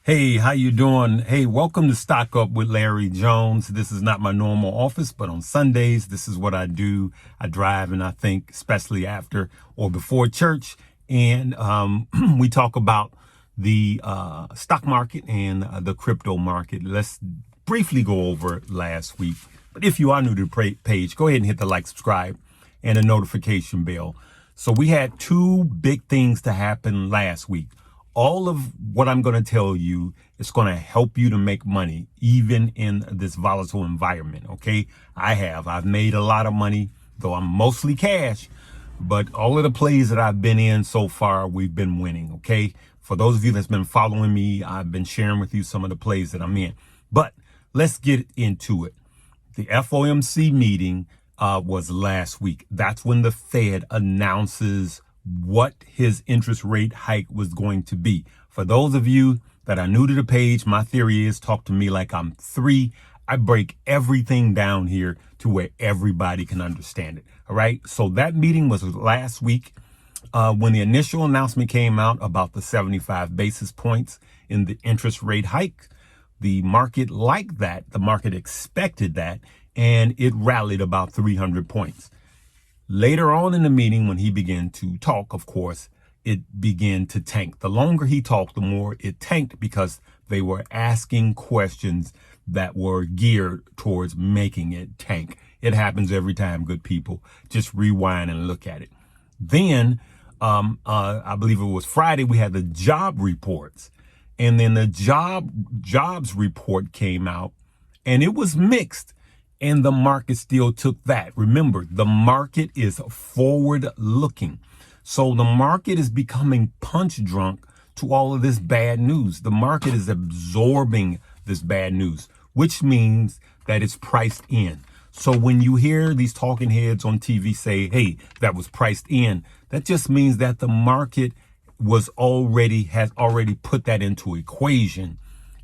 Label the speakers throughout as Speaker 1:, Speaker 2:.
Speaker 1: Hey, how you doing? Hey, welcome to Stock Up with Larry Jones. This is not my normal office, but on Sundays, this is what I do. I drive and I think, especially after or before church, and we talk about the stock market and the crypto market. Let's briefly go over last week. But if you are new to the page, go ahead and hit the like, subscribe, and the notification bell. So we had two big things to happen last week. All of what I'm going to tell you is going to help you to make money, even in this volatile environment. Okay. I've made a lot of money, though I'm mostly cash, but all of the plays that I've been in so far, we've been winning. Okay. For those of you that's been following me, I've been sharing with you some of the plays that I'm in, but let's get into it. The FOMC meeting was last week. That's when the Fed announces what his interest rate hike was going to be. For those of you that are new to the page, my theory is talk to me like I'm 3. I break everything down here to where everybody can understand it. All right. So that meeting was last week when the initial announcement came out about the 75 basis points in the interest rate hike. The market liked that. The market expected that, and it rallied about 300 points. Later on in the meeting, when he began to talk, of course, it began to tank. The longer he talked, the more it tanked because they were asking questions that were geared towards making it tank. It happens every time, good people. Just rewind and look at it. Then, I believe it was Friday, we had the job reports. And then the jobs report came out, and it was mixed. And the market still took that. Remember, the market is forward looking. So the market is becoming punch drunk to all of this bad news. The market is absorbing this bad news, which means that it's priced in. So when you hear these talking heads on TV say, hey, that was priced in, that just means that the market has already put that into equation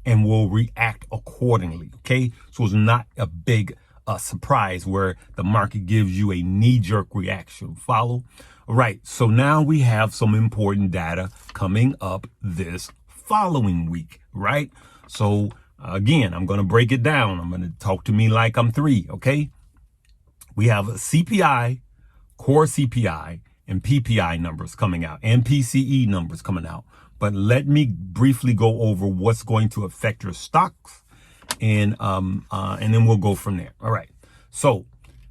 Speaker 1: and will react accordingly. Okay. So it's not a big surprise where the market gives you a knee-jerk reaction. Follow? All right. So now we have some important data coming up this following week. Right. So again, I'm going to break it down. I'm going to talk to me like I'm 3. Okay. We have a CPI, core CPI, and PPI numbers coming out, and PCE numbers coming out. But let me briefly go over what's going to affect your stocks, and then we'll go from there. All right. So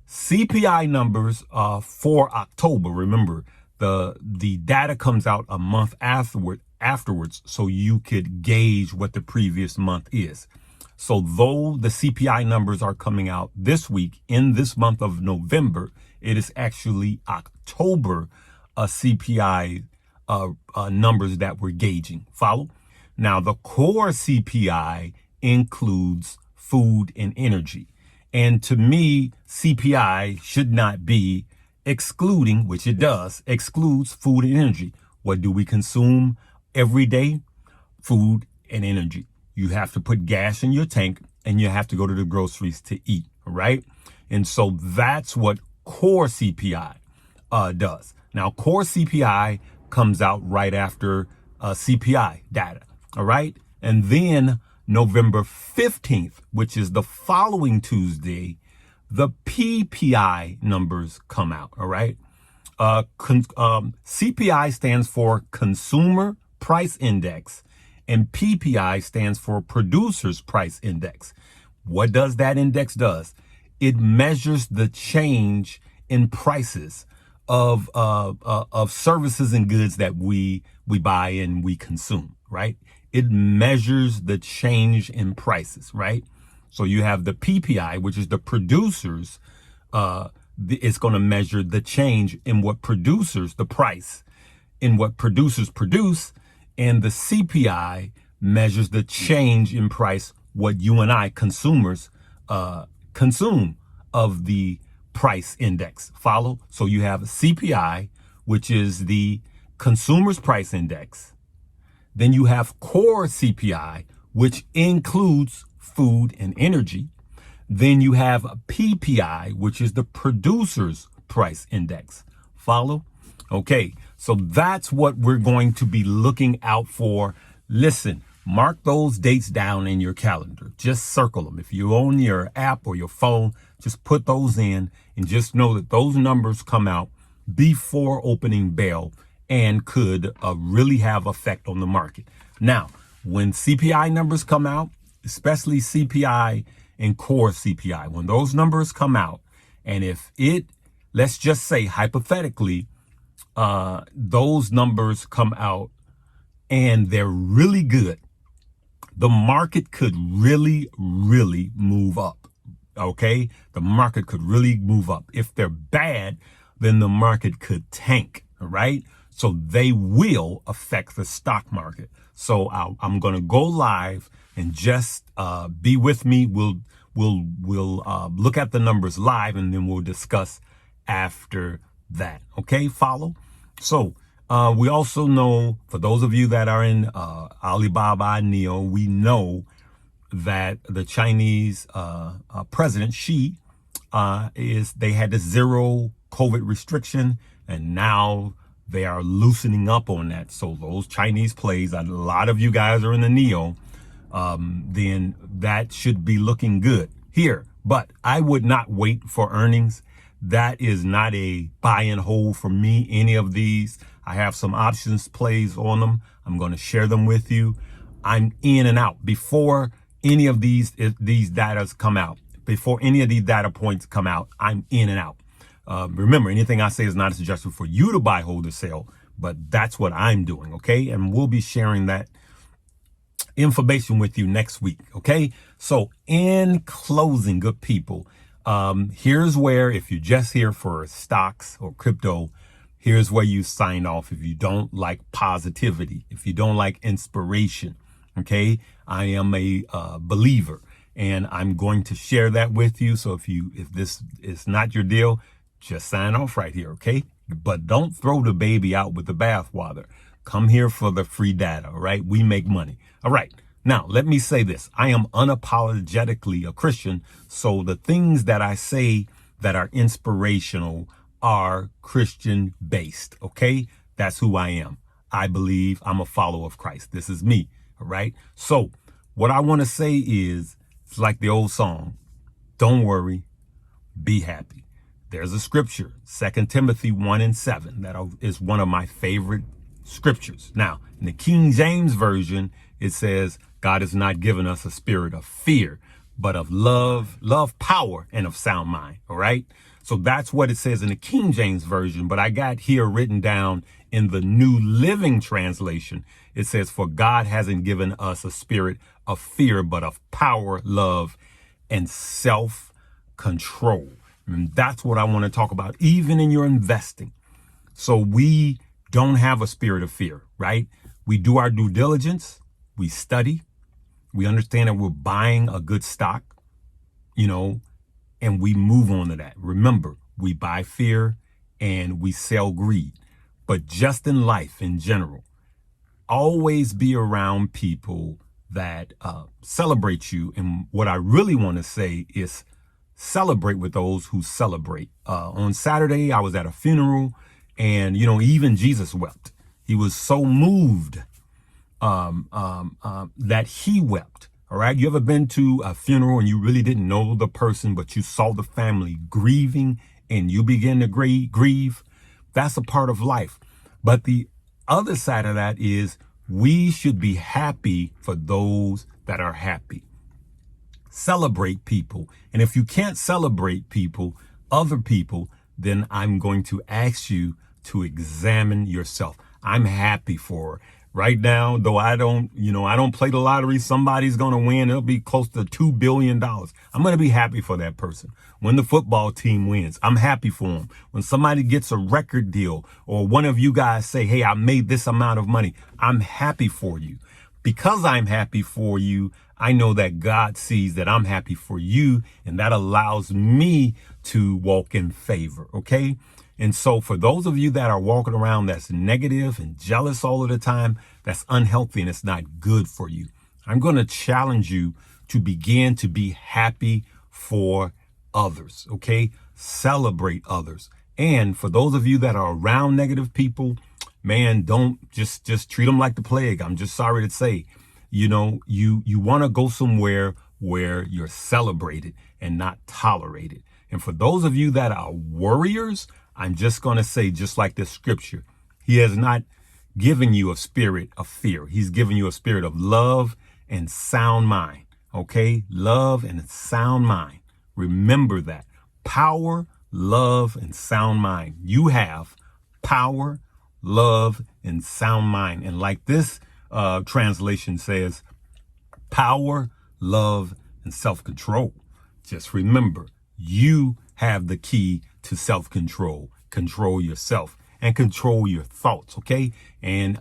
Speaker 1: CPI numbers for October. Remember, the data comes out a month afterwards, so you could gauge what the previous month is. So though the CPI numbers are coming out this week, in this month of November, it is actually October CPI numbers that we're gauging. Follow? Now, the core CPI includes food and energy. And to me, CPI should not be excluding, which it does, excludes food and energy. What do we consume every day? Food and energy. You have to put gas in your tank and you have to go to the groceries to eat, right? And so that's what core CPI does. Now, core CPI comes out right after CPI data, all right? And then November 15th, which is the following Tuesday, the PPI numbers come out, all right? CPI stands for Consumer Price Index, and PPI stands for Producers Price Index. What does that index does? It measures the change in prices of services and goods that we buy and we consume, right? It measures the change in prices, right? So you have the PPI, which is the producers. It's going to measure the change in what producers, the price in what producers produce. And the CPI measures the change in price, what you and I consumers consume of the price index. Follow? So you have a CPI, which is the consumer's price index. Then you have core CPI, which includes food and energy. Then you have a PPI, which is the producer's price index. Follow? Okay, so that's what we're going to be looking out for. Listen, Mark those dates down in your calendar. Just circle them. If you own your app or your phone, just put those in and just know that those numbers come out before opening bell and could really have effect on the market. Now, when CPI numbers come out, especially CPI and core CPI, when those numbers come out, and if it, let's just say hypothetically, those numbers come out and they're really good, the market could really, really move up. Okay? The market could really move up. If they're bad, then the market could tank. All right? So they will affect the stock market. So I'm going to go live and just be with me. We'll look at the numbers live and then we'll discuss after that. Okay? Follow? So we also know, for those of you that are in Alibaba Neo, we know that the Chinese president, Xi, they had the zero COVID restriction, and now they are loosening up on that. So those Chinese plays, a lot of you guys are in the Neo, then that should be looking good here. But I would not wait for earnings. That is not a buy and hold for me, any of these. I have some options plays on them. I'm going to share them with you. I'm in and out before any of these datas come out. Before any of these data points come out, I'm in and out. Remember, anything I say is not a suggestion for you to buy, hold, or sell, but that's what I'm doing, okay? And we'll be sharing that information with you next week, okay? So in closing, good people, here's where, if you're just here for stocks or crypto, here's where you sign off. If you don't like positivity, if you don't like inspiration, okay? I am a believer, and I'm going to share that with you. So if this is not your deal, just sign off right here, okay? But don't throw the baby out with the bathwater. Come here for the free data, all right? We make money. All right. Now, let me say this. I am unapologetically a Christian, so the things that I say that are inspirational are Christian based, okay? That's who I am. I believe I'm a follower of Christ. This is me, all right? So what I want to say is, it's like the old song, don't worry, be happy. There's a scripture, 2 Timothy 1:7, that is one of my favorite scriptures. Now, in the King James Version, it says, God has not given us a spirit of fear, but of love, power, and of sound mind. All right. So that's what it says in the King James Version. But I got here written down in the New Living Translation. It says, for God hasn't given us a spirit of fear, but of power, love, and self-control. And that's what I want to talk about, even in your investing. So we don't have a spirit of fear, right? We do our due diligence. We study. We understand that we're buying a good stock, and we move on to that. Remember, we buy fear and we sell greed. But just in life in general, always be around people that celebrate you. And what I really want to say is celebrate with those who celebrate. On Saturday, I was at a funeral, and, even Jesus wept. He was so moved that he wept. All right. You ever been to a funeral and you really didn't know the person, but you saw the family grieving and you begin to grieve? That's a part of life. But the other side of that is we should be happy for those that are happy. Celebrate people. And if you can't celebrate people, other people, then I'm going to ask you to examine yourself. I'm happy for her. Right now, though I don't play the lottery, somebody's going to win. It'll be close to $2 billion. I'm going to be happy for that person. When the football team wins, I'm happy for them. When somebody gets a record deal, or one of you guys say, hey, I made this amount of money, I'm happy for you. Because I'm happy for you, I know that God sees that I'm happy for you, and that allows me to walk in favor, okay? And so for those of you that are walking around that's negative and jealous all of the time, that's unhealthy and it's not good for you. I'm going to challenge you to begin to be happy for others, okay? Celebrate others. And for those of you that are around negative people, man, don't just treat them like the plague. I'm just sorry to say. You want to go somewhere where you're celebrated and not tolerated. And for those of you that are worriers, I'm just going to say, just like this scripture, he has not given you a spirit of fear. He's given you a spirit of love and sound mind. Okay? Love and sound mind. Remember that. Power, love, and sound mind. You have power, love, and sound mind. And like this translation says, power, love, and self-control. Just remember, you have the key to self-control. Control yourself and control your thoughts, okay? And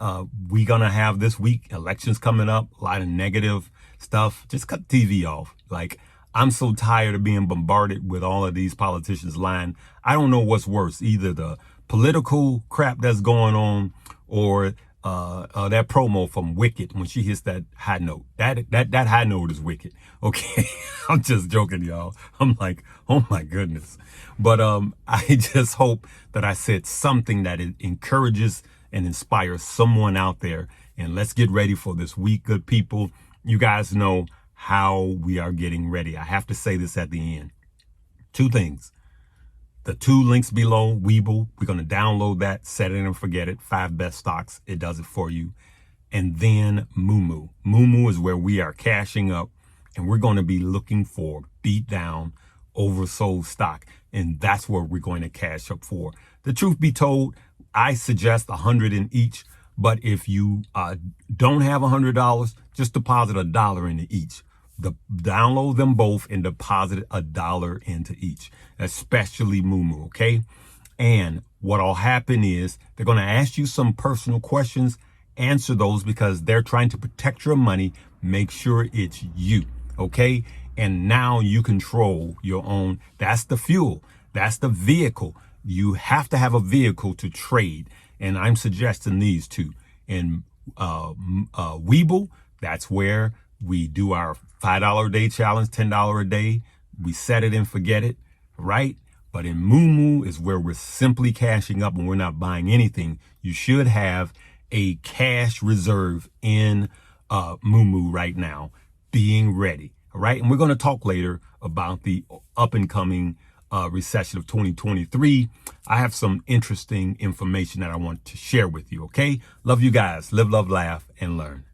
Speaker 1: we're going to have this week, elections coming up, a lot of negative stuff. Just cut the TV off. Like, I'm so tired of being bombarded with all of these politicians lying. I don't know what's worse, either the political crap that's going on or that promo from Wicked when she hits that high note. That high note is wicked. Okay. I'm just joking, y'all. I'm like, oh my goodness. But I just hope that I said something that it encourages and inspires someone out there. And let's get ready for this week, good people. You guys know how we are getting ready. I have to say this at the end. Two things. The 2 links below, Webull, we're going to download that, set it and forget it. 5 best stocks. It does it for you. And then Moomoo. Moomoo is where we are cashing up, and we're going to be looking for beat down, oversold stock. And that's where we're going to cash up for. The truth be told, I suggest 100 in each. But if you don't have $100, just deposit $1 into each. Download them both and deposit $1 into each, especially Moomoo, okay? And what'll happen is they're going to ask you some personal questions. Answer those because they're trying to protect your money. Make sure it's you, okay? And now you control your own. That's the fuel. That's the vehicle. You have to have a vehicle to trade. And I'm suggesting these two. In Webull, that's where we do our $5 a day challenge, $10 a day. We set it and forget it, right? But in Moomoo is where we're simply cashing up and we're not buying anything. You should have a cash reserve in Moomoo right now, being ready, all right? And we're going to talk later about the up and coming recession of 2023. I have some interesting information that I want to share with you, okay? Love you guys. Live, love, laugh, and learn.